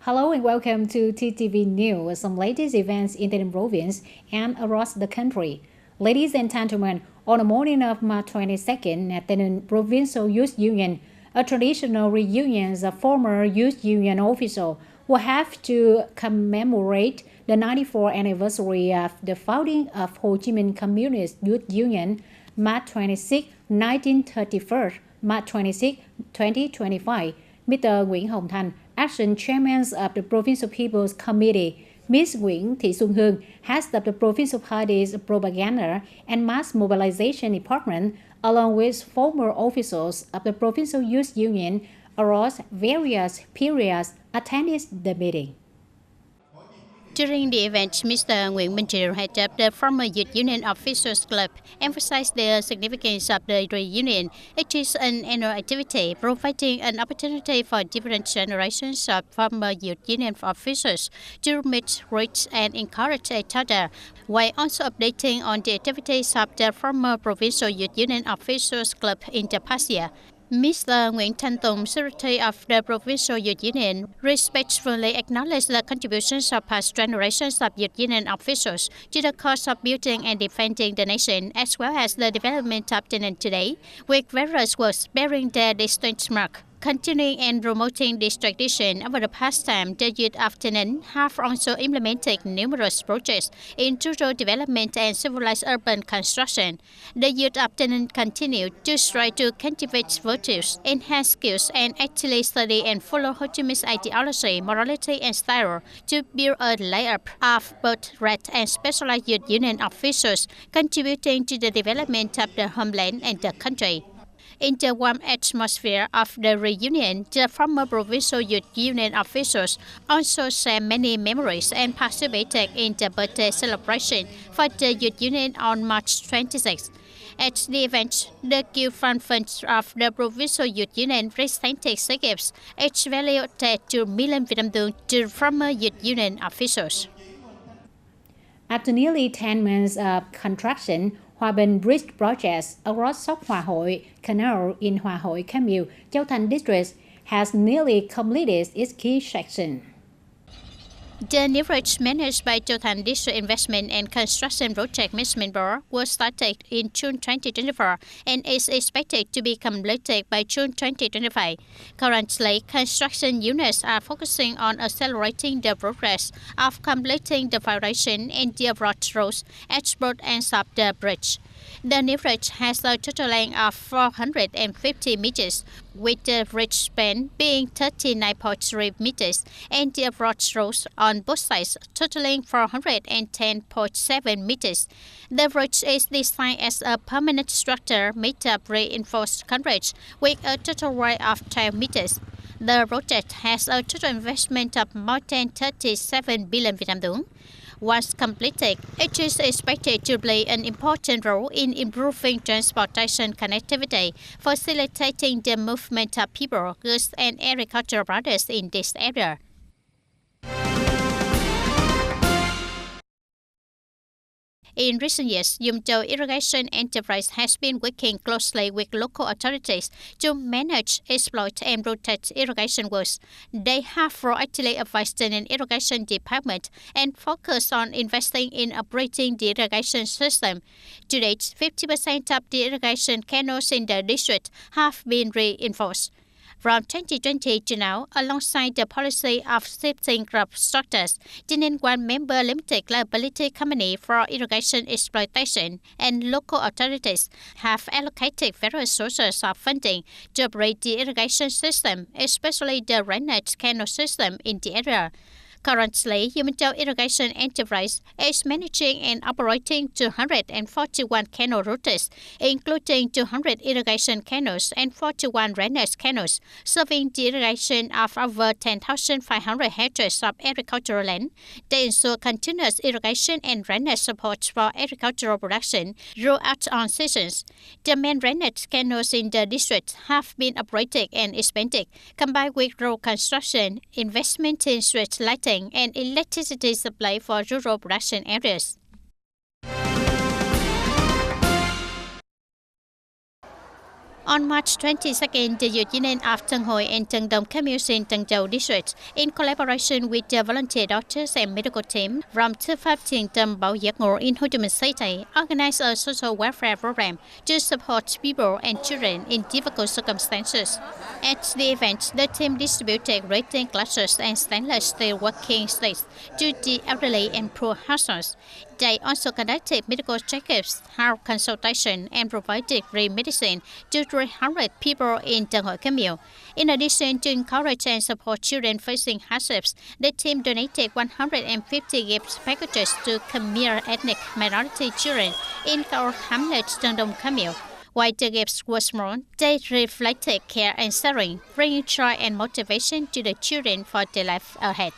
Hello and welcome to TTV News, some latest events in the province and across the country. Ladies and gentlemen, on the morning of March 22nd at the Provincial Youth Union, a traditional reunion of former youth union officials will have to commemorate the 94th anniversary of the founding of Ho Chi Minh Communist Youth Union, March 26, 1931, March 26, 2025. Mr. Nguyễn Hồng Thành, Action Chairman of the Provincial People's Committee, Ms. Nguyễn Thị Xuân Hương, Head of the Provincial Party's Propaganda and Mass Mobilization Department, along with former officials of the Provincial Youth Union across various periods, attended the meeting. During the event, Mr. Nguyễn Minh Triều, head of the former Youth Union Officers Club, emphasized the significance of the reunion. It is an annual activity providing an opportunity for different generations of former Youth Union officers to meet, reach, and encourage each other, while also updating on the activities of the former Provincial Youth Union Officers Club in the past year. Mr. Nguyễn Thanh Tùng, Secretary of the Provincial Youth Union, respectfully acknowledged the contributions of past generations of youth union officials to the cause of building and defending the nation, as well as the development of TayNinhTV, with various works bearing their distinct mark. Continuing and promoting this tradition over the past time, the youth of TayNinh have also implemented numerous projects in rural development and civilized urban construction. The youth of TayNinh continue to strive to cultivate virtues, enhance skills, and actively study and follow Ho Chi Minh's ideology, morality, and style to build a layer-up of both red and specialized youth union officers, contributing to the development of the homeland and the country. In the warm atmosphere of the reunion, the former Provincial Youth Union officers also shared many memories and participated in the birthday celebration for the Youth Union on March 26. At the event, the Guild Fund of the Provincial Youth Union presented six gifts, each valued at 2 million Vietnam dong to former Youth Union officers. After nearly 10 months of construction, Hòa Bình Bridge project across Sóc Hòa Hội Canal in Hòa Hội Cam Liêu, Châu Thành district has nearly completed its key section. The new bridge managed by Châu Thành District Investment and Construction Project Management Board was started in June 2024 and is expected to be completed by June 2025. Currently, construction units are focusing on accelerating the progress of completing the foundation and the broad roads at both ends of the bridge. The new bridge has a total length of 450 meters, with the bridge span being 39.3 meters and the broad roads on both sides totaling 410.7 meters. The bridge is designed as a permanent structure made of reinforced concrete with a total height of 12 meters. The project has a total investment of more than 37 billion Vietnam dong. Once completed, it is expected to play an important role in improving transportation connectivity, facilitating the movement of people, goods, and agricultural products in this area. In recent years, Dum Châu Irrigation Enterprise has been working closely with local authorities to manage, exploit, and protect irrigation works. They have proactively advised the irrigation department and focused on investing in upgrading the irrigation system. To date, 50% of the irrigation canals in the district have been reinforced. From 2020 to now, alongside the policy of shifting crop structures, TayNinh One Member Limited Liability Company for Irrigation Exploitation and local authorities have allocated various sources of funding to upgrade the irrigation system, especially the drainage canal system in the area. Currently, Dum Châu Irrigation Enterprise is managing and operating 241 canal routes, including 200 irrigation canals and 41 drainage canals, serving the irrigation of over 10,500 hectares of agricultural land. They ensure continuous irrigation and drainage support for agricultural production throughout all seasons. The main drainage canals in the district have been upgraded and expanded, combined with road construction, investment in street lighting, and electricity supply for rural production areas. On March 22nd, the Youth Union of Tân Hội and Tân Đông communes in Tân Châu District, in collaboration with the volunteer doctors and medical team from Thư Pháp Thiền Tâm Bảo Giác Ngộ in Ho Chi Minh City, organized a social welfare program to support people and children in difficult circumstances. At the event, the team distributed reading glasses and stainless steel walking sticks to the elderly and poor households. They also conducted medical checkups, health consultation, and provided free medicine to 300 people in Tân Hội commune. In addition to encourage and support children facing hardships, the team donated 150 gift packages to Khmer ethnic minority children in our hamlet Tân Đông commune. While the gifts were small, they reflected care and sharing, bringing joy and motivation to the children for their life ahead.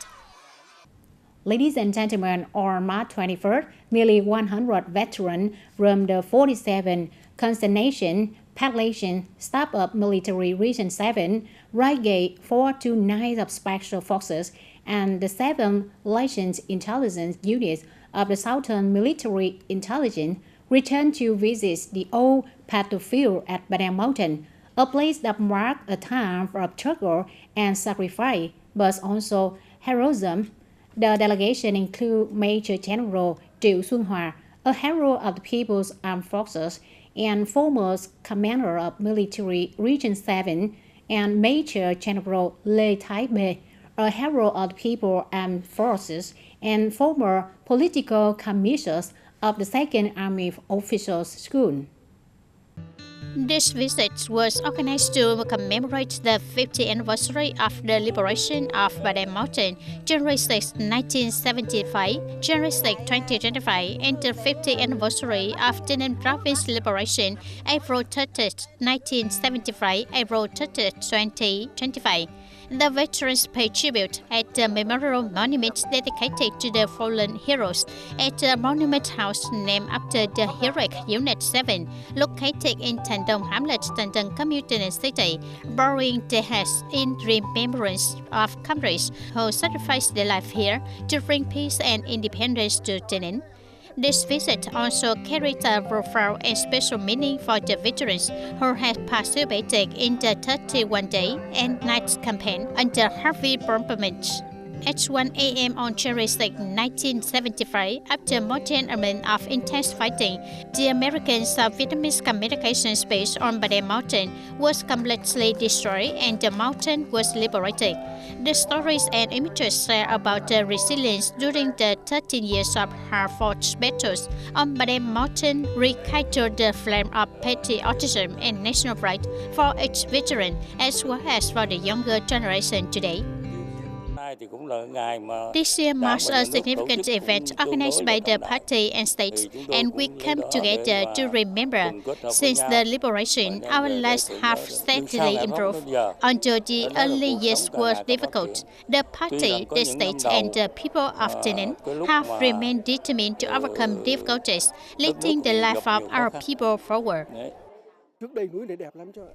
Ladies and gentlemen, on March 21st, nearly 100 veterans from the 47 Constellation Battalion Staff of Military Region 7, Brigade 429 of Special Forces, and the 7 Licensed Intelligence Units of the Southern Military Intelligence returned to visit the old battlefield at Ba Đen Mountain, a place that marked a time of struggle and sacrifice, but also heroism. The delegation includes Major General Triệu Xuân Hòa, a hero of the People's Armed Forces and former commander of Military Region 7, and Major General Lê Thái Bê, a hero of the People's Armed Forces and former political commissioner of the 2nd Army Officers School. This visit was organized to commemorate the 50th anniversary of the liberation of Ba Đen Mountain, January 6, 1975, January 6, 2025, and the 50th anniversary of Tây Ninh Province liberation, April 30, 1975, April 30, 2025. The veterans pay tribute at the memorial monument dedicated to the fallen heroes at the monument house named after the Heroic Unit 7, located in Tân Đông Hamlet, Tân Đông Commune City, bowing their heads in remembrance of comrades who sacrificed their life here to bring peace and independence to Tây Ninh. This visit also carried a profound and special meaning for the veterans who had participated in the 31-day and night campaign under heavy bombardment. At 1 a.m. on January 6, 1975, after more than a month of intense fighting, the American South Vietnamese communications base on Ba Đen Mountain was completely destroyed and the mountain was liberated. The stories and images share about the resilience during the 13 years of hard-fought battles on Ba Đen Mountain rekindled the flame of patriotism and national pride for each veteran as well as for the younger generation today. This year marks a significant event organized by the party and state, and we come together to remember. Since the liberation, our lives have steadily improved. Although the early years were difficult, the party, the state, and the people of Tây Ninh have remained determined to overcome difficulties, leading the life of our people forward.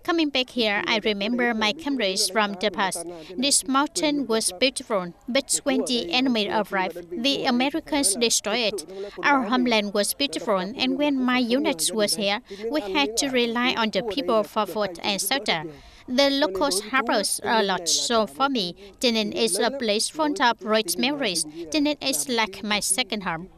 Coming back here, I remember my comrades from the past. This mountain was beautiful, but when the enemy arrived, the Americans destroyed it. Our homeland was beautiful, and when my unit was here, we had to rely on the people for food and shelter. The locals help us a lot, so for me, Tây Ninh is a place full of rich memories. Tây Ninh is like my second home.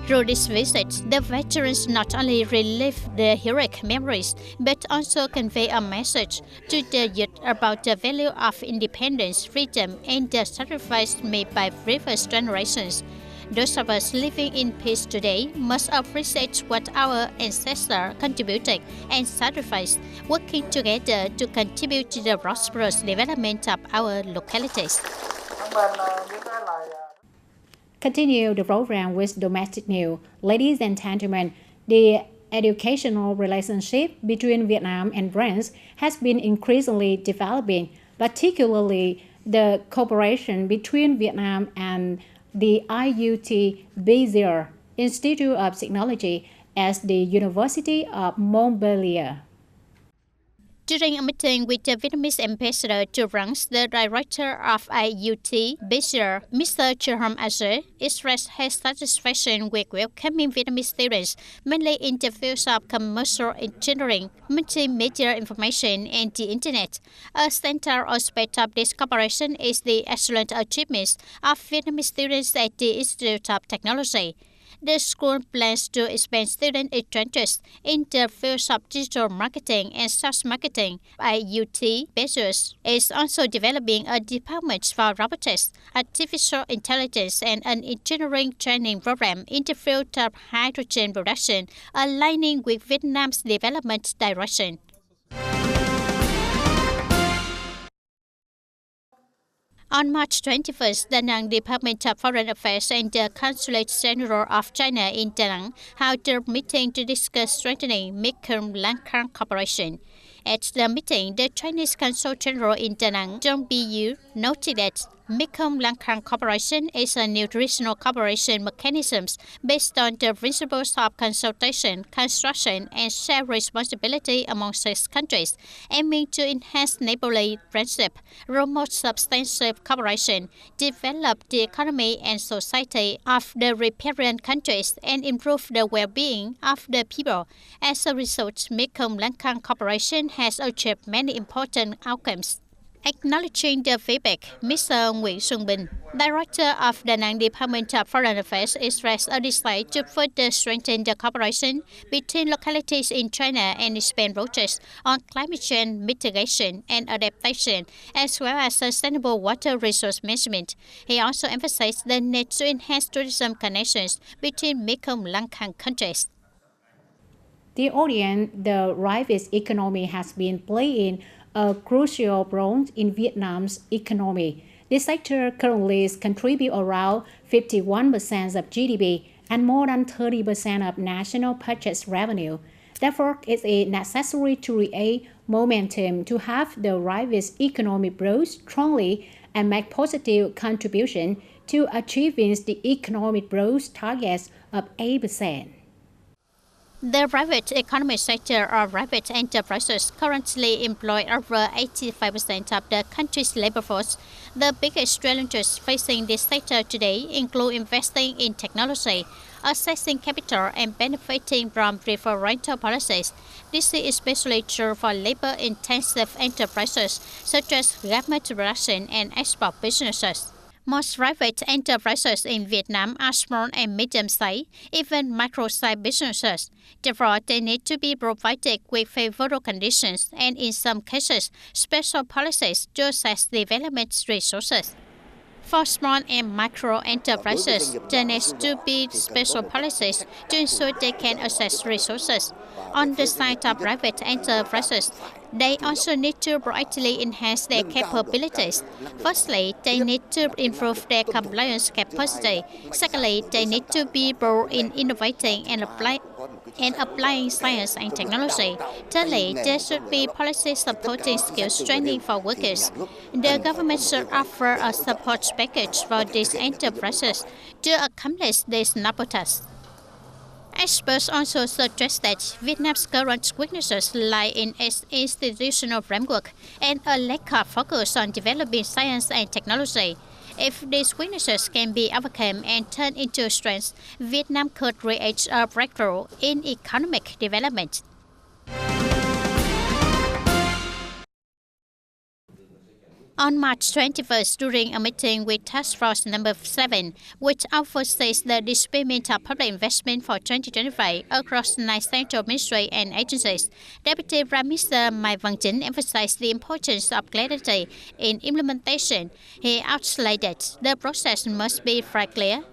Through this visit, the veterans not only relive their heroic memories, but also convey a message to the youth about the value of independence, freedom, and the sacrifice made by previous generations. Those of us living in peace today must appreciate what our ancestors contributed and sacrificed, working together to contribute to the prosperous development of our localities. Continue the program with domestic news. Ladies and gentlemen, the educational relationship between Vietnam and France has been increasingly developing, particularly the cooperation between Vietnam and the IUT Institute of Technology at the University of Montpellier. During a meeting with the Vietnamese ambassador to France, the director of IUT, Bezier, Mr. Jerome Aze, expressed his satisfaction with welcoming Vietnamese students, mainly in the fields of commercial engineering, multimedia information, and the Internet. A central aspect of this cooperation is the excellent achievements of Vietnamese students at the Institute of Technology. The school plans to expand student exchanges in the fields of digital marketing and sales marketing. IUT Bezos is also developing a department for robotics, artificial intelligence, and an engineering training program in the field of hydrogen production, aligning with Vietnam's development direction. On March 21st, Da Nang Department of Foreign Affairs and the Consulate General of China in Da Nang held a meeting to discuss strengthening Mekong-Lancang cooperation. At the meeting, the Chinese Consul General in Da Nang, Zhang Biyu, noted that Mekong-Lancang cooperation is a new regional cooperation mechanism based on the principles of consultation, construction, and shared responsibility among 6 countries, aiming to enhance neighborly friendship, promote substantive cooperation, develop the economy and society of the riparian countries, and improve the well-being of the people. As a result, Mekong-Lancang cooperation has achieved many important outcomes. Acknowledging the feedback, Mr. Nguyễn Xuân Bình, Director of the Da Nang Department of Foreign Affairs, expressed a desire to further strengthen the cooperation between localities in China and expand projects on climate change mitigation and adaptation, as well as sustainable water resource management. He also emphasized the need to enhance tourism connections between Mekong-Lancang countries. The audience, the rice economy has been playing a crucial role in Vietnam's economy. This sector currently contributes around 51% of GDP and more than 30% of national purchase revenue. Therefore, it is necessary to create momentum to have the rice economy grow strongly and make positive contribution to achieving the economic growth targets of 8%. The private economy sector or private enterprises currently employ over 85% of the country's labor force. The biggest challenges facing this sector today include investing in technology, accessing capital, and benefiting from preferential policies. This is especially true for labor-intensive enterprises such as garment production and export businesses. Most private enterprises in Vietnam are small and medium-sized, even micro-sized businesses. Therefore, they need to be provided with favorable conditions and, in some cases, special policies to access development resources. For small and micro enterprises, there needs to be special policies to ensure they can access resources. On the side of private enterprises, they also need to proactively enhance their capabilities. Firstly, they need to improve their compliance capacity. Secondly, they need to be bold in innovating and applying science and technology. Thirdly, there should be policies supporting skills training for workers. The government should offer a support package for these enterprises to accomplish this noble task. Experts also suggest that Vietnam's current weaknesses lie in its institutional framework and a lack of focus on developing science and technology. If these weaknesses can be overcome and turned into strengths, Vietnam could reach a breakthrough in economic development. On March 21st, during a meeting with Task Force Number 7, which oversees the deployment of public investment for 2025 across 9 central ministries and agencies, Deputy Prime Minister Mai Văn Chính emphasized the importance of clarity in implementation. He outlined that the process must be clear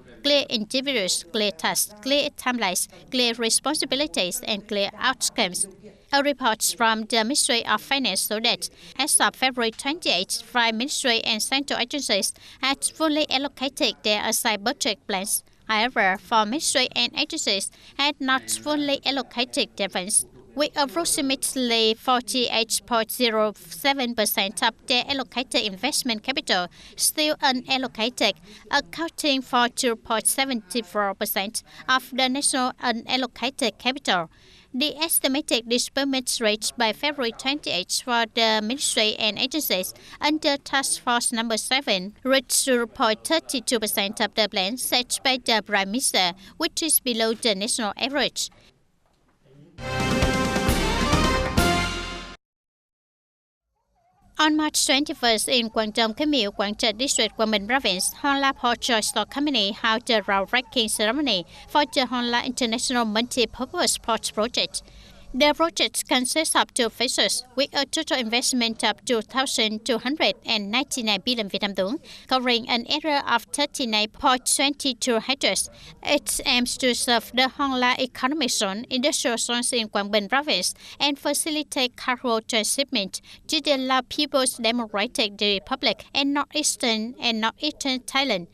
individuals, clear tasks, clear timelines, clear responsibilities, and clear outcomes. A report from the Ministry of Finance showed that as of February 28, 5 ministries and central agencies had fully allocated their assigned budget plans. However, 4 ministries and agencies had not fully allocated their funds, with approximately 48.07% of their allocated investment capital still unallocated, accounting for 2.74% of the national unallocated capital. The estimated disbursement rate by February 28 for the ministry and agencies under Task Force Number 7 reached 0.32% of the plan set by the Prime Minister, which is below the national average. On March 21st in Guangdong Camille, Guangzhou District, Quảng Province, Honla Port Joint Stock Company held the groundbreaking ceremony for the Honla International Multi-Purpose Port Project. The project consists of two phases with a total investment of 2,299 billion Vietnam dong, covering an area of 39.22 hectares. It aims to serve the Honla economic zone, industrial zones in Quảng Bình Province, and facilitate cargo transshipment to the Lao People's Democratic Republic and northeastern Thailand.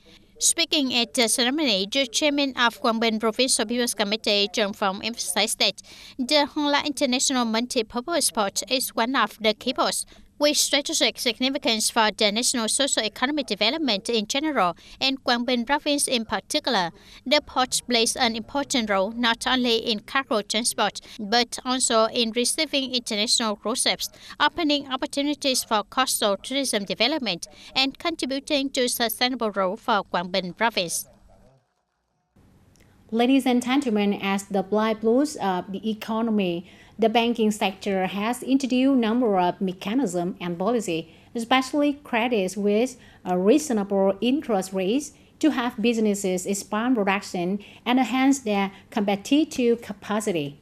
Speaking at the ceremony, the chairman of Quảng Bình Provincial People's Committee, Trần Phong, emphasized that the Honla International Multi-Purpose Port is one of the key ports with strategic significance for the national socio-economic development in general and Quảng Bình Province in particular. The port plays an important role not only in cargo transport but also in receiving international cruise ships, opening opportunities for coastal tourism development, and contributing to sustainable growth for Quảng Bình Province. Ladies and gentlemen, as the lifeblood of the economy, the banking sector has introduced a number of mechanisms and policies, especially credits with a reasonable interest rates, to have businesses expand production and enhance their competitive capacity.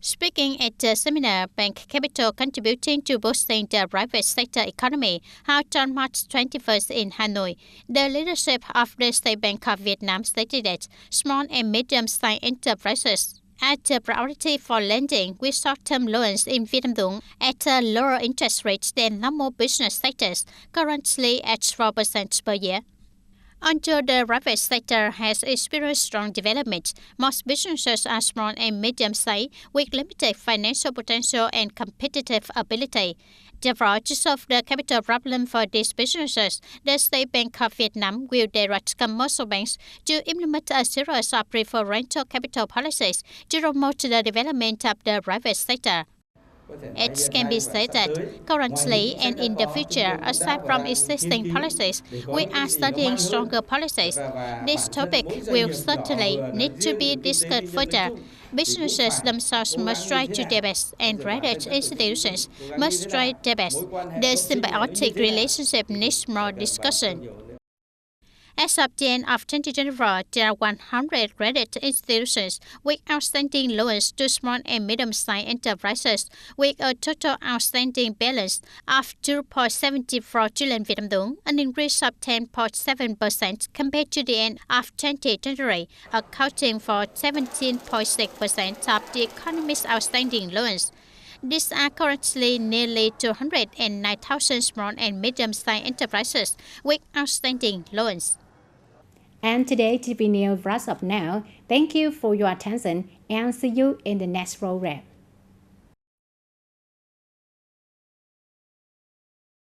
Speaking at the seminar, Bank Capital Contributing to Boosting the Private Sector Economy, held on March 21st in Hanoi, the leadership of the State Bank of Vietnam stated that small and medium-sized enterprises are the priority for lending with short-term loans in Vietnam dong at a lower interest rate than normal business sectors, currently at 4% per year. Although the private sector has experienced strong development, most businesses are small and medium-sized with limited financial potential and competitive ability. Therefore, to solve the capital problem for these businesses, the State Bank of Vietnam will direct commercial banks to implement a series of preferential capital policies to promote the development of the private sector. It can be said that currently and in the future, aside from existing policies, we are studying stronger policies. This topic will certainly need to be discussed further. Businesses themselves must try to their best, and credit institutions must try their best. The symbiotic relationship needs more discussion. As of the end of 2024, there are 100 credit institutions with outstanding loans to small and medium-sized enterprises with a total outstanding balance of 2.74 trillion Vietnam dong, an increase of 10.7% compared to the end of 2023, accounting for 17.6% of the economy's outstanding loans. These are currently nearly 209,000 small and medium-sized enterprises with outstanding loans. And today, TV News wraps up now. Thank you for your attention and see you in the next program.